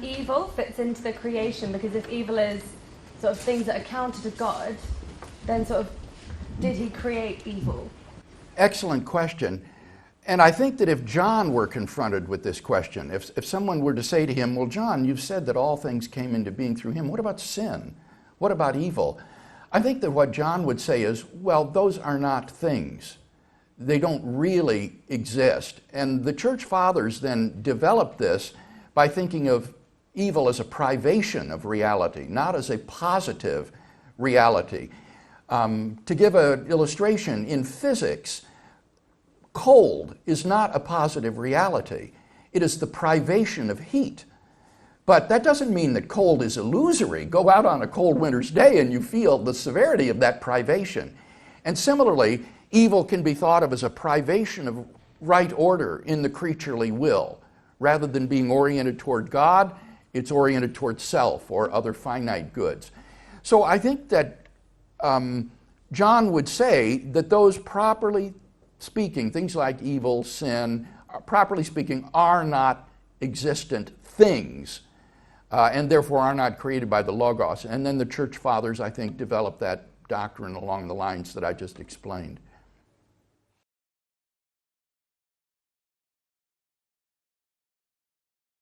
Evil fits into the creation, because if evil is sort of things that are counter to God, then sort of did he create evil? Excellent question. And I think that if John were confronted with this question, if someone were to say to him, well, John, you've said that all things came into being through him. What about sin? What about evil? I think that what John would say is, well, those are not things. They don't really exist. And the church fathers then developed this by thinking of evil as a privation of reality, not as a positive reality. To give an illustration, in physics, cold is not a positive reality. It is the privation of heat. But that doesn't mean that cold is illusory. Go out on a cold winter's day and you feel the severity of that privation. And similarly, evil can be thought of as a privation of right order in the creaturely will. Rather than being oriented toward God, it's oriented toward self or other finite goods. So I think that John would say that those properly speaking, things like evil, sin, properly speaking, are not existent things, and therefore are not created by the Logos. And then the church fathers, I think, developed that doctrine along the lines that I just explained.